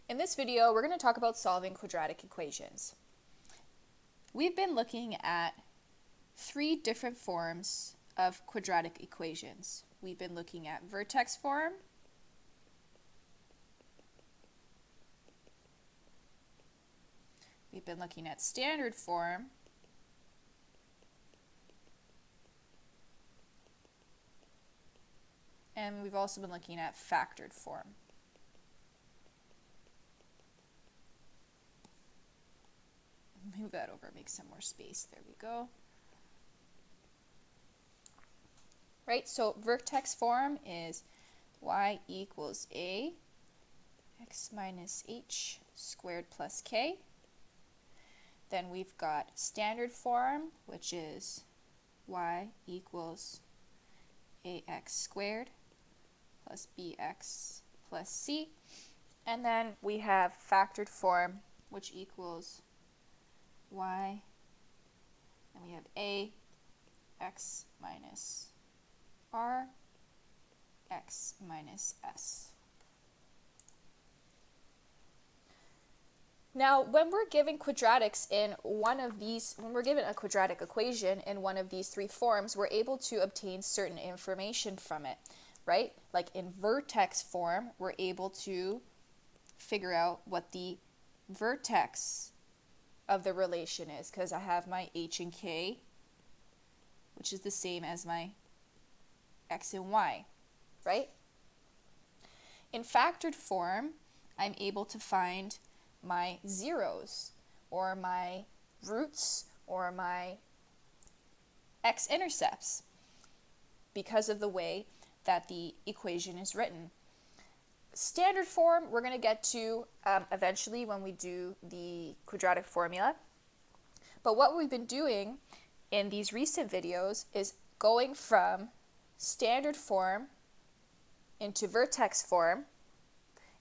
In this video, we're going to talk about solving quadratic equations. We've been looking at three different forms of quadratic equations. We've been looking at vertex form, we've been looking at standard form, and we've also been looking at factored form. Move that over, make some more space. There we go. Right, so vertex form is y equals a x minus h squared plus k. Then we've got standard form, which is y equals ax squared plus bx plus c. And then we have factored form, which equals y, and we have a x minus r x minus s. Now, when we're given quadratics in one of these, when we're given a quadratic equation in one of these three forms, we're able to obtain certain information from it, right? Like in vertex form, we're able to figure out what the vertex of the relation is, because I have my h and k, which is the same as my x and y, right? In factored form, I'm able to find my zeros, or my roots, or my x-intercepts, because of the way that the equation is written. Standard form, we're going to get to eventually when we do the quadratic formula. But what we've been doing in these recent videos is going from standard form into vertex form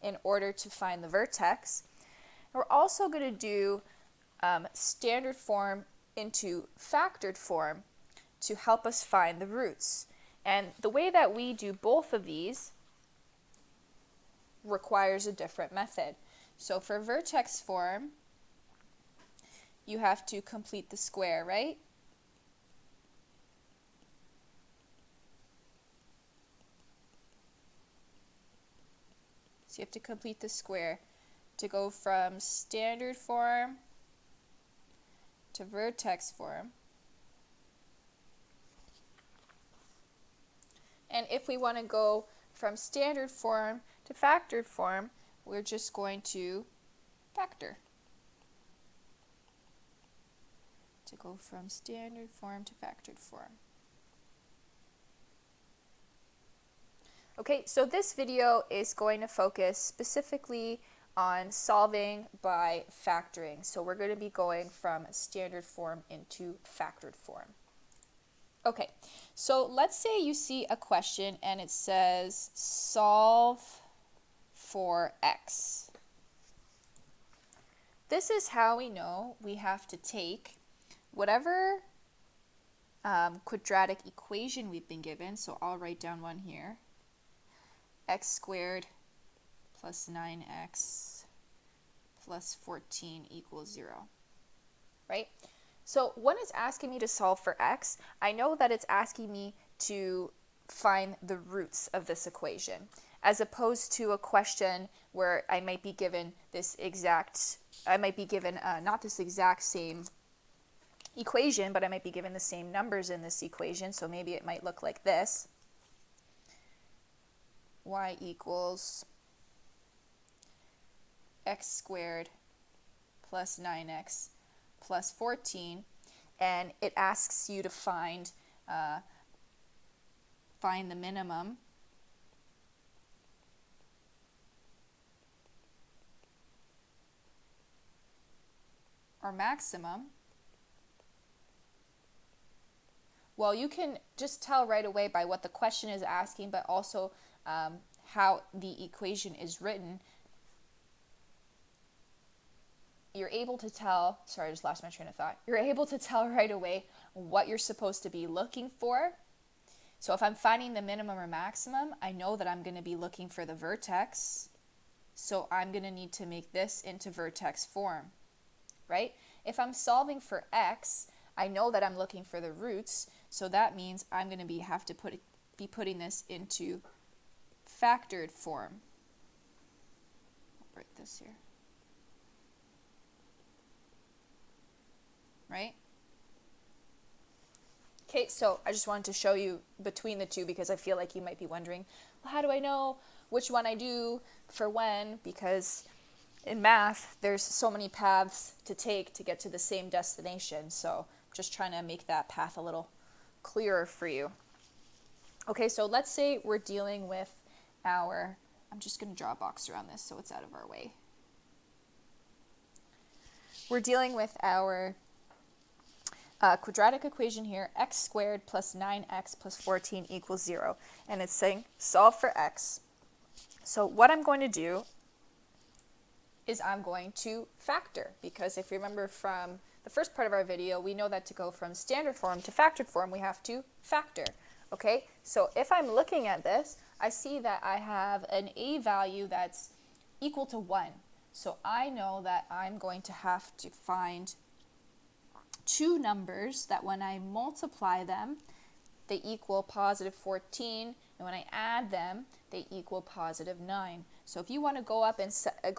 in order to find the vertex. And we're also going to do standard form into factored form to help us find the roots. And the way that we do both of these requires a different method. So for vertex form, you have to complete the square, right? So you have to complete the square to go from standard form to vertex form. And if we want to go from standard form to factored form, we're just going to factor. To go from standard form to factored form. Okay, so this video is going to focus specifically on solving by factoring. So we're going to be going from standard form into factored form. Okay, so let's say you see a question and it says solve for x. This is how we know we have to take whatever quadratic equation we've been given, so I'll write down one here, x squared plus 9x plus 14 equals 0, right? So when it's asking me to solve for x, I know that it's asking me to find the roots of this equation, as opposed to a question where I might be given this exact, not this exact same equation, but I might be given the same numbers in this equation. So maybe it might look like this. Y equals x squared plus 9x plus 14, and it asks you to find the minimum or maximum. Well, you can just tell right away by what the question is asking, but also how the equation is written. You're able to tell, sorry, I just lost my train of thought. You're able to tell right away what you're supposed to be looking for. So if I'm finding the minimum or maximum, I know that I'm going to be looking for the vertex. So I'm going to need to make this into vertex form, right? If I'm solving for x, I know that I'm looking for the roots, so that means I'm going to be putting this into factored form. I'll write this here. Right? Okay, so I just wanted to show you between the two because I feel like you might be wondering, well, how do I know which one I do for when? Because in math, there's so many paths to take to get to the same destination. So I'm just trying to make that path a little clearer for you. Okay, so let's say we're dealing with our, I'm just going to draw a box around this so it's out of our way. We're dealing with our quadratic equation here, x squared plus 9x plus 14 equals 0. And it's saying solve for x. So what I'm going to do is I'm going to factor, because if you remember from the first part of our video, we know that to go from standard form to factored form, we have to factor. Okay, so if I'm looking at this, I see that I have an a value that's equal to 1. So I know that I'm going to have to find two numbers that when I multiply them, they equal positive 14, and when I add them, they equal positive 9. So if you want to go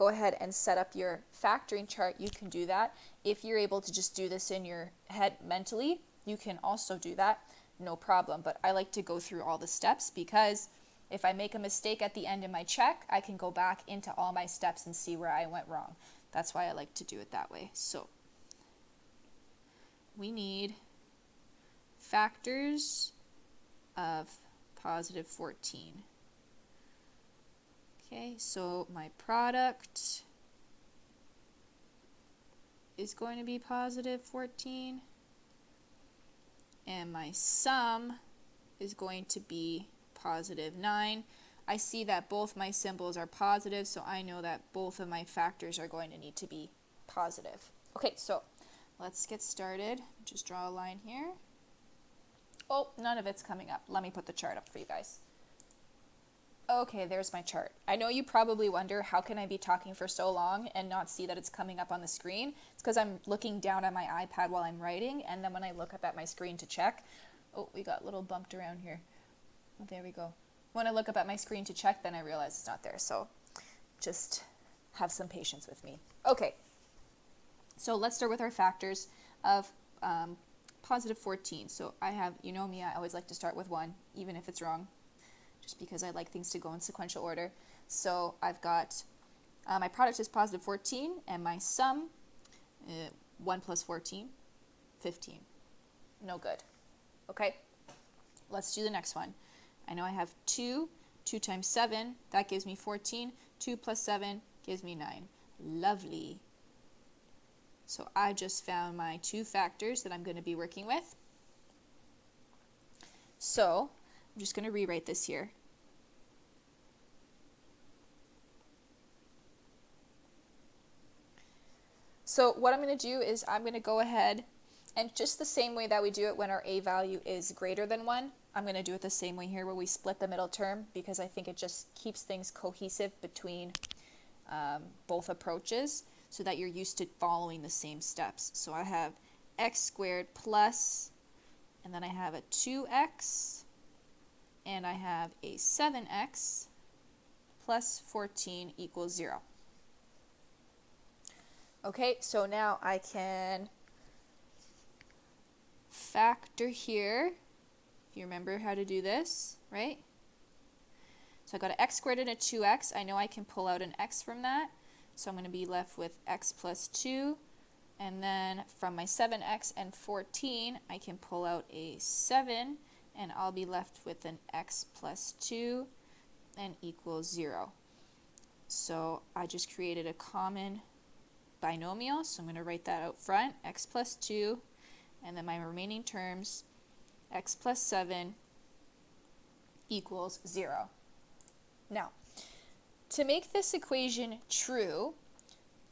ahead and set up your factoring chart, you can do that. If you're able to just do this in your head mentally, you can also do that, no problem. But I like to go through all the steps because if I make a mistake at the end of my check, I can go back into all my steps and see where I went wrong. That's why I like to do it that way. So we need factors of positive 14. Okay, so my product is going to be positive 14, and my sum is going to be positive 9. I see that both my symbols are positive, so I know that both of my factors are going to need to be positive. Okay, so let's get started. Just draw a line here. Oh, none of it's coming up. Let me put the chart up for you guys. Okay, there's my chart. I know you probably wonder, how can I be talking for so long and not see that it's coming up on the screen? It's because I'm looking down at my iPad while I'm writing, and then when I look up at my screen to check, oh, we got a little bumped around here. Oh, there we go. When I look up at my screen to check, then I realize it's not there. So just have some patience with me. Okay, so let's start with our factors of positive 14. So I have, you know me, I always like to start with 1, even if it's wrong, just because I like things to go in sequential order. So I've got, my product is positive 14, and my sum, 1 plus 14, 15. No good. Okay, let's do the next one. I know I have 2 times 7, that gives me 14. 2 plus 7 gives me 9. Lovely. So I just found my two factors that I'm going to be working with. So I'm just going to rewrite this here. So what I'm going to do is I'm going to go ahead and just the same way that we do it when our a value is greater than 1, I'm going to do it the same way here where we split the middle term, because I think it just keeps things cohesive between both approaches, so that you're used to following the same steps. So I have x squared plus, and then I have a 2x, and I have a 7x plus 14 equals 0. Okay, so now I can factor here, if you remember how to do this, right? So I got an x squared and a 2x. I know I can pull out an x from that. So I'm going to be left with x plus 2, and then from my 7x and 14, I can pull out a 7, and I'll be left with an x plus 2 and equals 0. So I just created a common binomial, so I'm going to write that out front, x plus 2, and then my remaining terms, x plus 7 equals 0. Now, to make this equation true,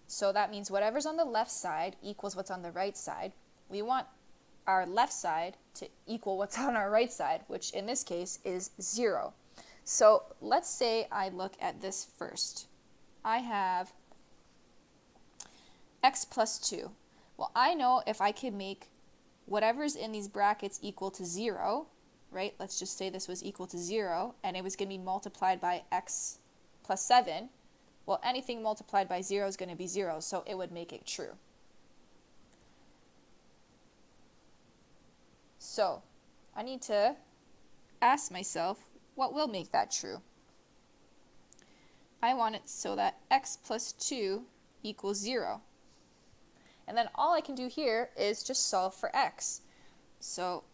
so that means whatever's on the left side equals what's on the right side, we want our left side to equal what's on our right side, which in this case is 0. So let's say I look at this first. I have x plus 2. Well, I know if I can make whatever's in these brackets equal to 0, right? Let's just say this was equal to 0, and it was going to be multiplied by x plus 7. Well, anything multiplied by 0 is going to be 0, so it would make it true. So I need to ask myself, what will make that true? I want it so that x plus 2 equals 0. And then all I can do here is just solve for x. So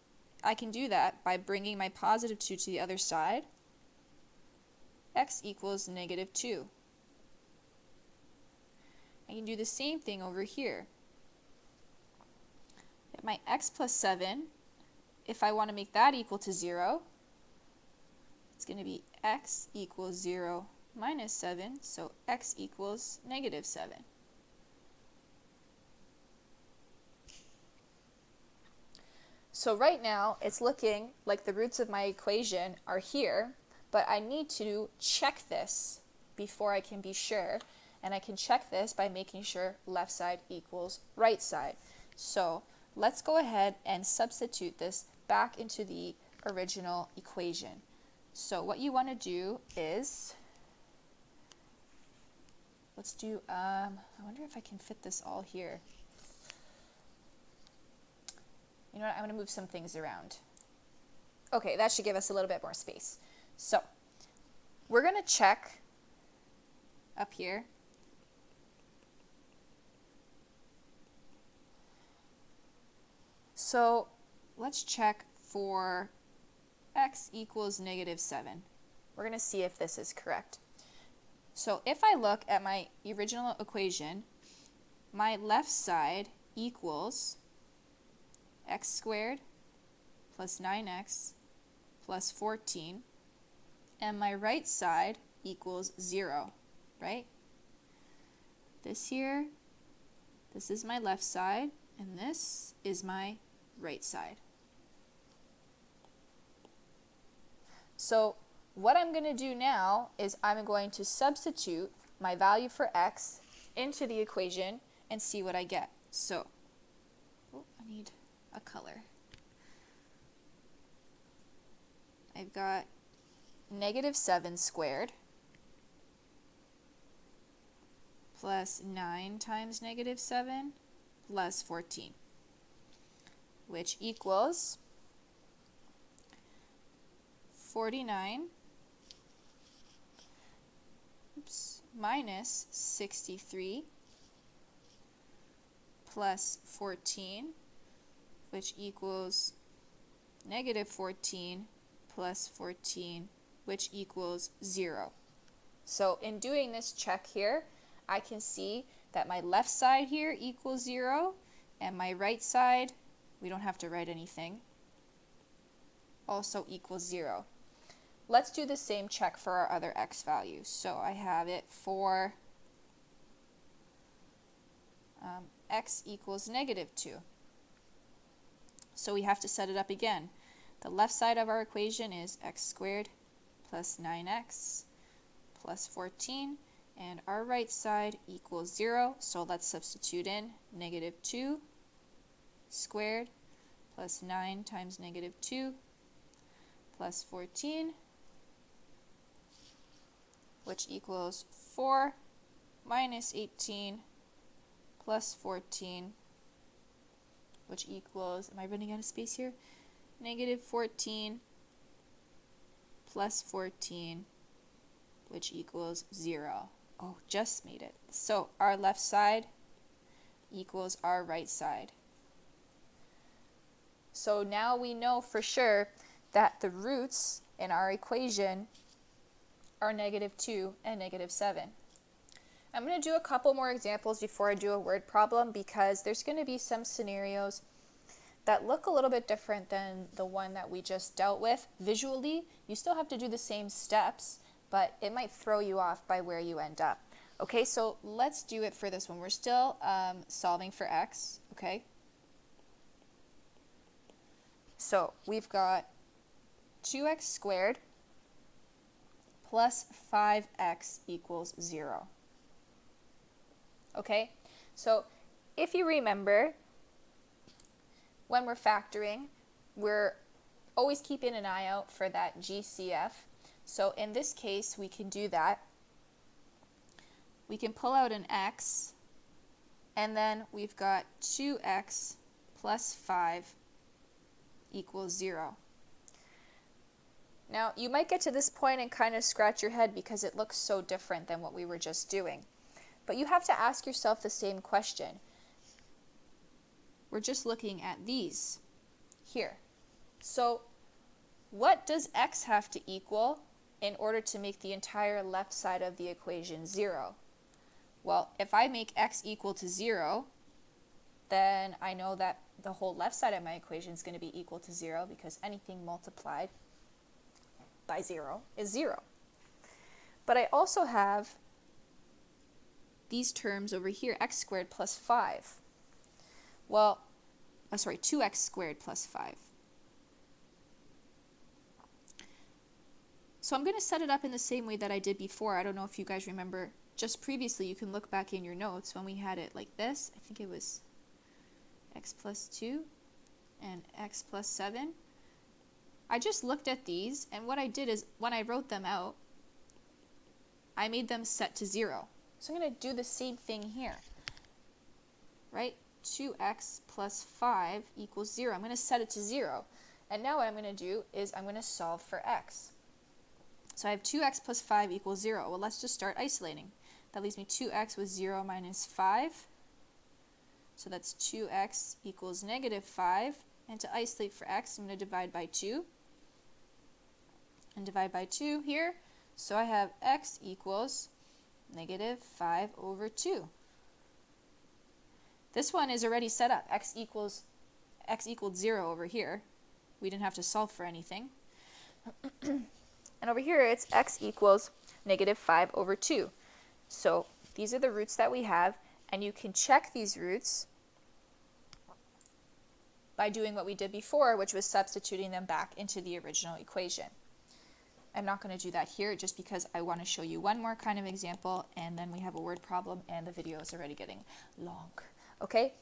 I can do that by bringing my positive 2 to the other side. X equals negative 2. I can do the same thing over here. Get my x plus 7. If I want to make that equal to 0, it's going to be x equals 0 minus 7, so x equals negative 7. So right now, it's looking like the roots of my equation are here, but I need to check this before I can be sure. And I can check this by making sure left side equals right side. So let's go ahead and substitute this back into the original equation. So what you want to do is, let's do, I wonder if I can fit this all here. You know what, I'm going to move some things around. Okay, that should give us a little bit more space. So we're going to check up here. So let's check for x equals negative 7. We're going to see if this is correct. So if I look at my original equation, my left side equals x squared plus 9x plus 14, and my right side equals 0, right? This here, this is my left side, and this is my right side. So what I'm going to do now is I'm going to substitute my value for x into the equation and see what I get. So, I need a color. I've got negative 7 squared plus 9 times negative 7 plus 14, which equals 49 minus 63 plus 14, which equals negative 14 plus 14, which equals 0. So in doing this check here, I can see that my left side here equals 0, and my right side, we don't have to write anything, also equals 0. Let's do the same check for our other x values. So I have it for x equals negative 2. So we have to set it up again. The left side of our equation is x squared plus 9x plus 14, and our right side equals 0. So let's substitute in negative 2 squared plus 9 times negative 2 plus 14, which equals 4 minus 18 plus 14, which equals, am I running out of space here? Negative 14 plus 14, which equals 0. Oh, just made it. So our left side equals our right side. So now we know for sure that the roots in our equation are negative 2 and negative 7. I'm going to do a couple more examples before I do a word problem, because there's going to be some scenarios that look a little bit different than the one that we just dealt with. Visually, you still have to do the same steps, but it might throw you off by where you end up. Okay, so let's do it for this one. We're still solving for x, okay? So we've got 2x squared plus 5x equals 0. Okay, so if you remember, when we're factoring, we're always keeping an eye out for that GCF. So in this case, we can do that. We can pull out an x, and then we've got 2x plus 5 equals 0. Now, you might get to this point and kind of scratch your head because it looks so different than what we were just doing. But you have to ask yourself the same question. We're just looking at these here. So what does x have to equal in order to make the entire left side of the equation 0? Well, if I make x equal to 0, then I know that the whole left side of my equation is going to be equal to 0 because anything multiplied by 0 is 0. But I also have these terms over here, x squared plus 5. Well, 2x squared plus 5. So I'm going to set it up in the same way that I did before. I don't know if you guys remember just previously. You can look back in your notes when we had it like this. I think it was x plus 2 and x plus 7. I just looked at these, and what I did is when I wrote them out, I made them set to 0. So I'm going to do the same thing here, right? 2x plus 5 equals 0. I'm going to set it to 0. And now what I'm going to do is I'm going to solve for x. So I have 2x plus 5 equals 0. Well, let's just start isolating. That leaves me 2x with 0 minus 5. So that's 2x equals negative 5. And to isolate for x, I'm going to divide by 2. And divide by 2 here. So I have x equals negative 5 over 2. This one is already set up. X equaled 0 over here. We didn't have to solve for anything. And over here, it's x equals negative 5 over 2. So these are the roots that we have, and you can check these roots by doing what we did before, which was substituting them back into the original equation. I'm not going to do that here just because I want to show you one more kind of example, and then we have a word problem, and the video is already getting long. Okay,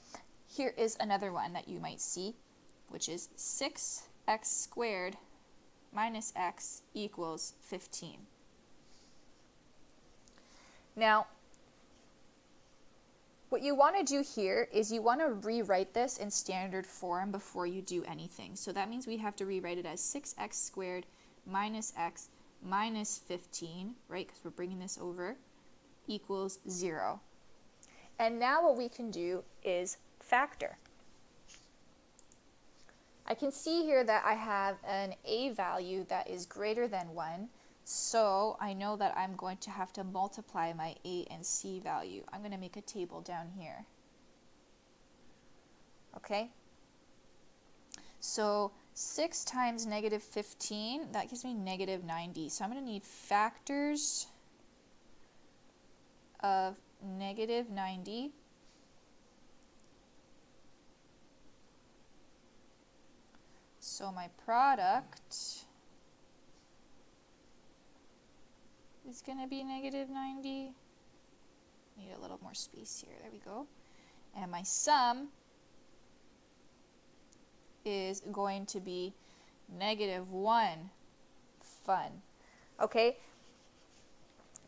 here is another one that you might see, which is 6x squared minus x equals 15. Now, what you want to do here is you want to rewrite this in standard form before you do anything. So that means we have to rewrite it as 6x squared minus x minus 15, right, because we're bringing this over, equals 0. And now what we can do is factor. I can see here that I have an a value that is greater than 1, so I know that I'm going to have to multiply my a and c value. I'm going to make a table down here. Okay? So 6 times negative 15, that gives me negative 90. So I'm going to need factors of negative 90. So my product is going to be negative 90. Need a little more space here. There we go. And my sum is going to be negative 1. Fun. Okay?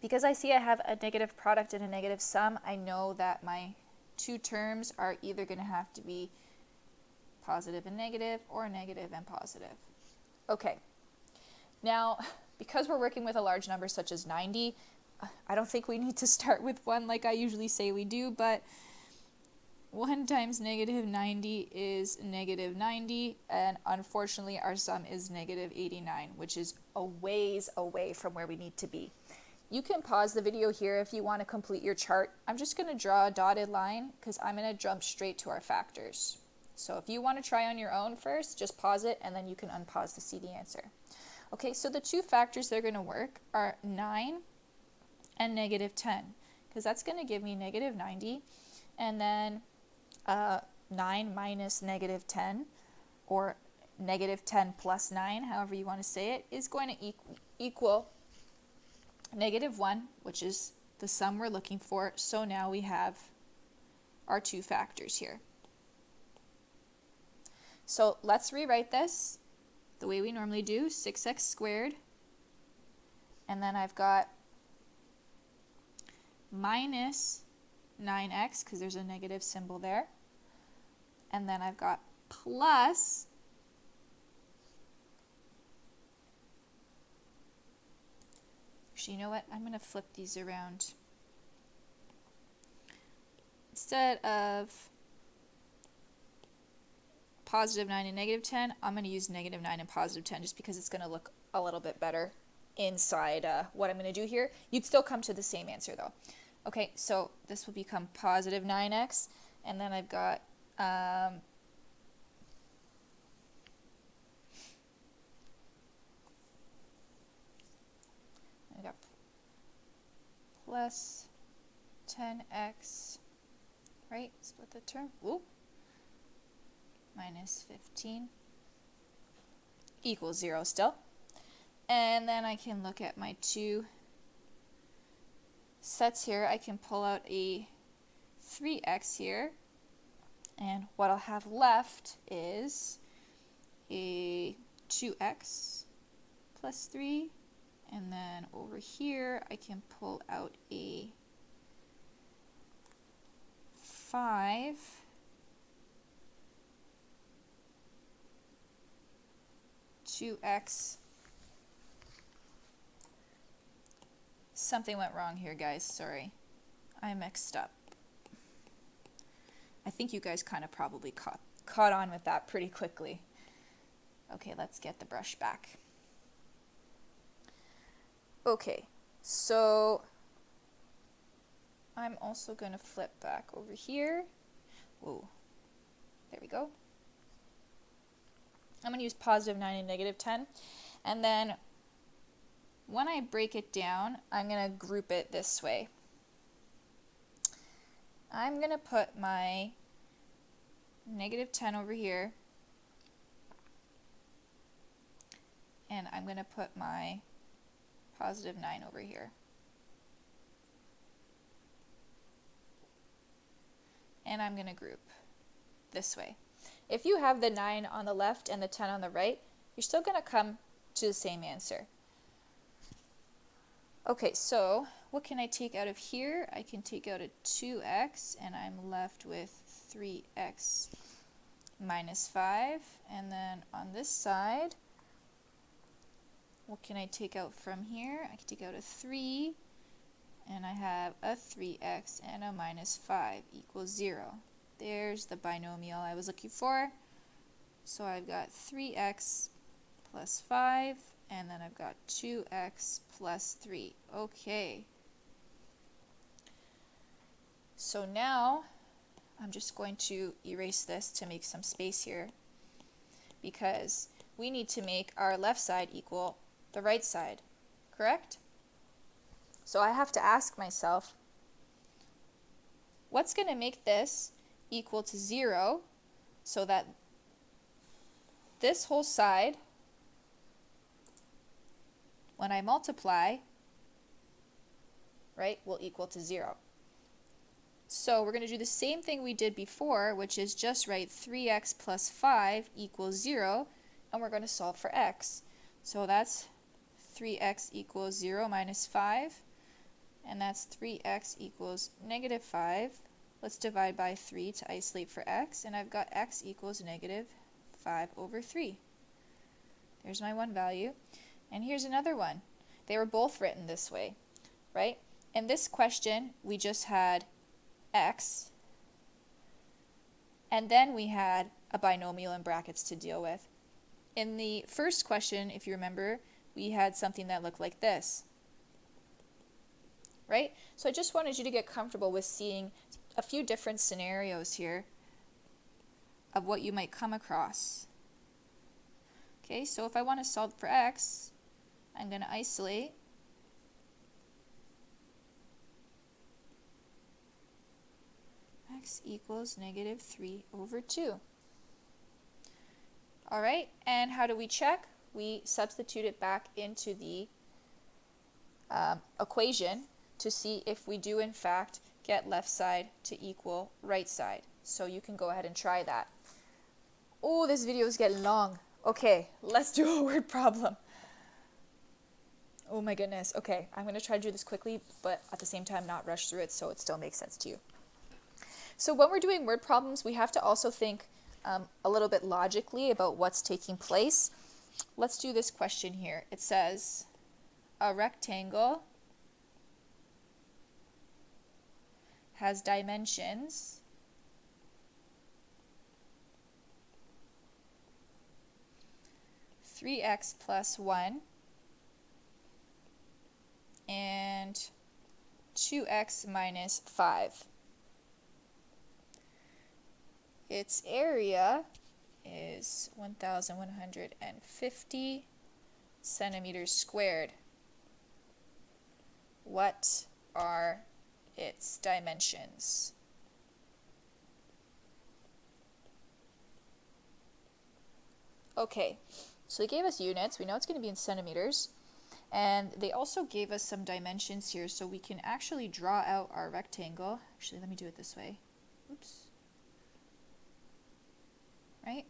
Because I see I have a negative product and a negative sum, I know that my two terms are either going to have to be positive and negative, or negative and positive. Okay, now because we're working with a large number such as 90, I don't think we need to start with 1 like I usually say we do, but 1 times negative 90 is negative 90, and unfortunately our sum is negative 89, which is a ways away from where we need to be. You can pause the video here if you want to complete your chart. I'm just going to draw a dotted line because I'm going to jump straight to our factors. So if you want to try on your own first, just pause it and then you can unpause to see the answer. Okay, so the two factors that are going to work are 9 and negative 10, because that's going to give me negative 90, and then 9 minus negative 10, or negative 10 plus 9, however you want to say it, is going to equal negative 1, which is the sum we're looking for. So now we have our two factors here. So let's rewrite this the way we normally do, 6x squared. And then I've got minus 9x, because there's a negative symbol there. And then I've got plus actually, you know what? I'm going to flip these around. Instead of positive 9 and negative 10, I'm going to use negative 9 and positive 10 just because it's going to look a little bit better inside what I'm going to do here. You'd still come to the same answer though. Okay, so this will become positive 9x, and then I've got I got plus 10x, right? Split the term. Ooh. Minus 15 equals 0 still. And then I can look at my two sets here. I can pull out a 3x here. And what I'll have left is a 2x plus 3. And then over here, I can pull out a 5. X. Something went wrong here, guys. Sorry. I mixed up. I think you guys kind of probably caught on with that pretty quickly. Okay, let's get the brush back. Okay, so I'm also going to flip back over here. Whoa, there we go. I'm going to use positive 9 and negative 10. And then when I break it down, I'm going to group it this way. I'm going to put my negative 10 over here. And I'm going to put my positive 9 over here. And I'm going to group this way. If you have the 9 on the left and the 10 on the right, you're still going to come to the same answer. Okay, so what can I take out of here? I can take out a 2x, and I'm left with 3x minus 5. And then on this side, what can I take out from here? I can take out a 3, and I have a 3x and a minus 5 equals 0. There's the binomial I was looking for. So I've got 3x plus 5, and then I've got 2x plus 3. Okay. So now I'm just going to erase this to make some space here, because we need to make our left side equal the right side, correct? So I have to ask myself, what's going to make this equal to 0 so that this whole side, when I multiply, right, will equal to 0. So we're going to do the same thing we did before, which is just write 3x plus 5 equals 0, and we're going to solve for x. So that's 3x equals 0 minus 5, and that's 3x equals negative 5. Let's divide by 3 to isolate for x, and I've got x equals negative 5 over 3. There's my one value. And here's another one. They were both written this way, right? In this question, we just had x, and then we had a binomial in brackets to deal with. In the first question, if you remember, we had something that looked like this, right? So I just wanted you to get comfortable with seeing a few different scenarios here of what you might come across. Okay, so if I want to solve for x, I'm going to isolate. X equals negative 3 over 2. All right, and how do we check? We substitute it back into the equation to see if we do in fact get left side to equal right side. So you can go ahead and try that. Oh, this video is getting long. Okay, let's do a word problem. Oh my goodness. Okay, I'm going to try to do this quickly, but at the same time not rush through it so it still makes sense to you. So when we're doing word problems, we have to also think a little bit logically about what's taking place. Let's do this question here. It says, a rectangle has dimensions 3x plus 1 and 2x minus 5. Its area is 1,150 centimeters squared. What are its dimensions? Okay, so they gave us units. We know it's going to be in centimeters. And they also gave us some dimensions here, so we can actually draw out our rectangle. Actually, let me do it this way. Oops. Right?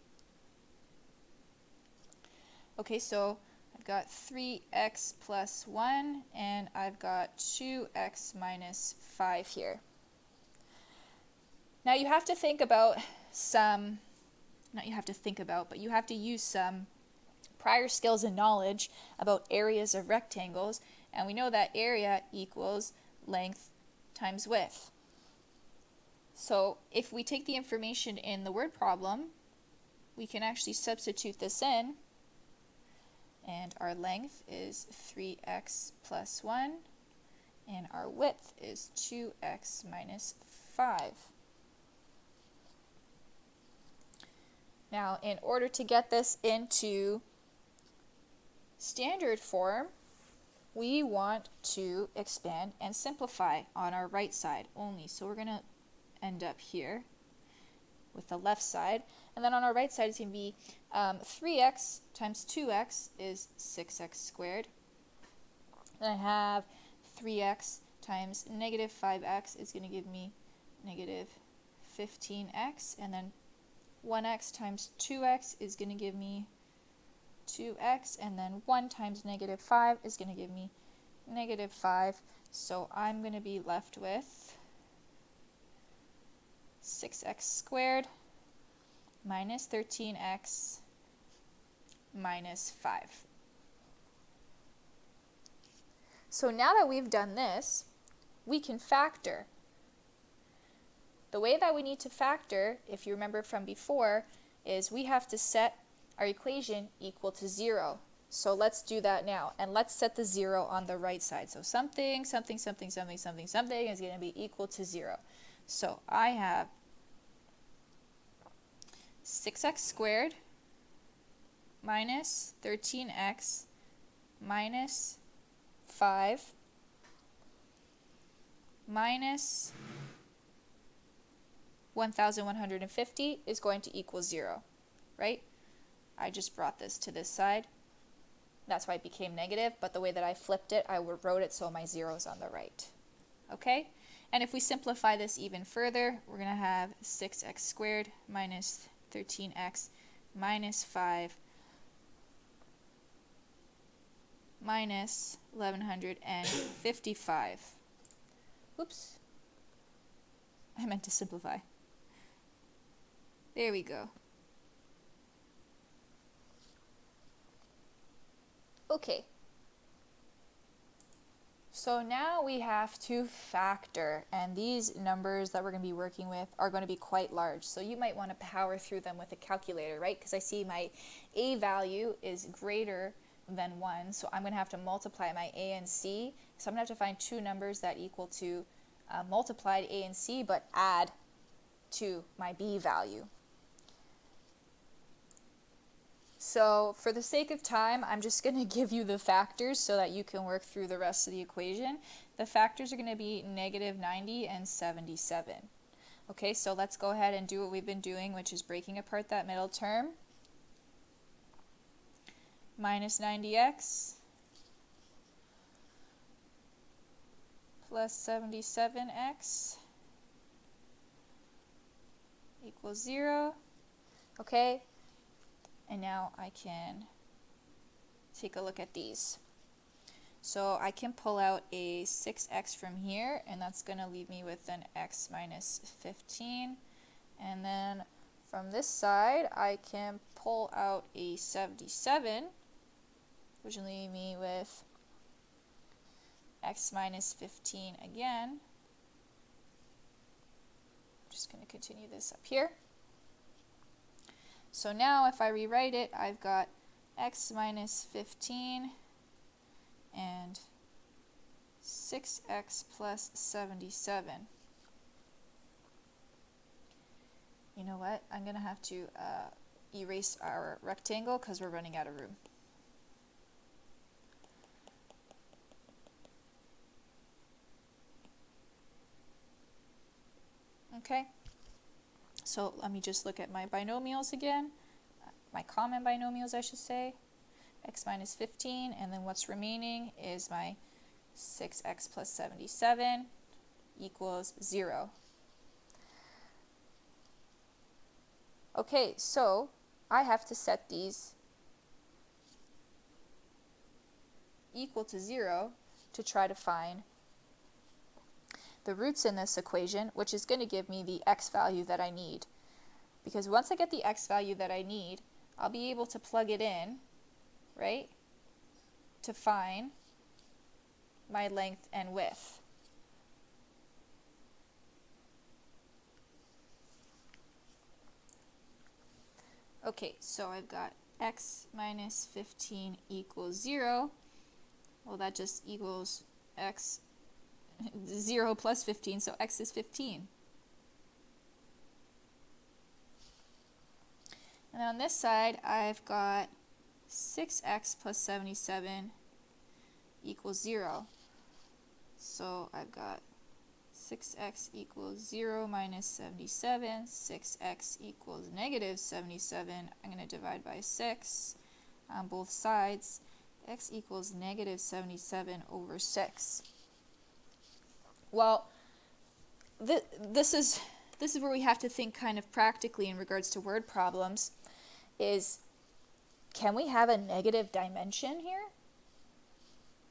Okay, so I've got 3x plus 1, and I've got 2x minus 5 here. Now you have to think about some, not you have to think about, but you have to use some prior skills and knowledge about areas of rectangles, and we know that area equals length times width. So if we take the information in the word problem, we can actually substitute this in, and our length is 3x plus 1, and our width is 2x minus 5. Now, in order to get this into standard form, we want to expand and simplify on our right side only. So we're going to end up here with the left side. And then on our right side, it's going to be 3x times 2x is 6x squared. Then I have 3x times negative 5x is going to give me negative 15x. And then 1x times 2x is going to give me 2x, and then 1 times negative 5 is going to give me negative 5. So I'm going to be left with 6x squared minus 13x minus 5. So now that we've done this, we can factor. The way that we need to factor, if you remember from before, is we have to set our equation equal to 0. So let's do that now. And let's set the 0 on the right side. So something, something, something, something, something, something is going to be equal to 0. So I have 6x squared minus 13x minus 5 minus 1,150 is going to equal 0, right? I just brought this to this side. That's why it became negative, but the way that I flipped it, I wrote it so my 0 is on the right. Okay? And if we simplify this even further, we're going to have 6x squared minus 13x minus 5 minus 1,155. Oops. I meant to simplify. There we go. Okay, so now we have to factor, and these numbers that we're going to be working with are going to be quite large, so you might want to power through them with a calculator, right? Because I see my a value is greater than 1, so I'm going to have to multiply my a and c, so I'm going to have to find two numbers that equal to multiplied a and c, but add to my b value. So for the sake of time, I'm just going to give you the factors so that you can work through the rest of the equation. The factors are going to be negative 90 and 77. Okay, so let's go ahead and do what we've been doing, which is breaking apart that middle term. Minus 90x plus 77x equals 0. Okay, and now I can take a look at these. So I can pull out a 6x from here, and that's going to leave me with an x minus 15. And then from this side, I can pull out a 77, which will leave me with x minus 15 again. I'm just going to continue this up here. So now if I rewrite it, I've got x minus 15 and 6x plus 77. You know what? I'm going to have to erase our rectangle because we're running out of room. Okay, so let me just look at my binomials again, my common binomials I should say, x minus 15, and then what's remaining is my 6x plus 77 equals 0. Okay, so I have to set these equal to 0 to try to find the roots in this equation, which is going to give me the x value that I need. Because once I get the x value that I need, I'll be able to plug it in, right, to find my length and width. Okay, so I've got x minus 15 equals 0. Well, that just equals x 0 plus 15, so x is 15. And then on this side, I've got 6x plus 77 equals 0. So I've got 6x equals 0 minus 77. 6x equals negative 77. I'm going to divide by 6 on both sides. X equals negative 77 over 6. Well, this is where we have to think kind of practically in regards to word problems, is can we have a negative dimension here?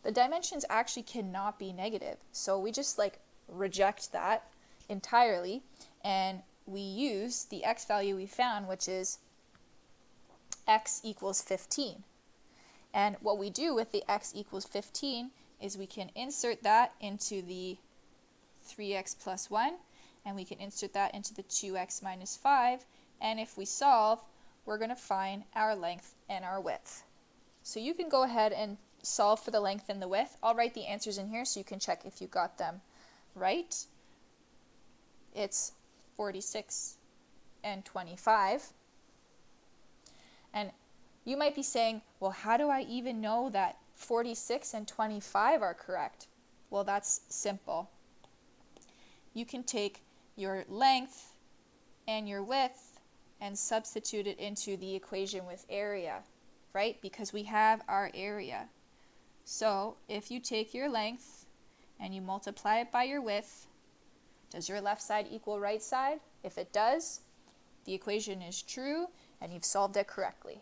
The dimensions actually cannot be negative, so we just like reject that entirely, and we use the x value we found, which is x equals 15. And what we do with the x equals 15 is we can insert that into the 3x plus 1, and we can insert that into the 2x minus 5, and if we solve, we're going to find our length and our width. So you can go ahead and solve for the length and the width. I'll write the answers in here so you can check if you got them right. It's 46 and 25. And you might be saying, well, how do I even know that 46 and 25 are correct? Well, that's simple. You can take your length and your width and substitute it into the equation with area, right? Because we have our area. So if you take your length and you multiply it by your width, does your left side equal right side? If it does, the equation is true and you've solved it correctly.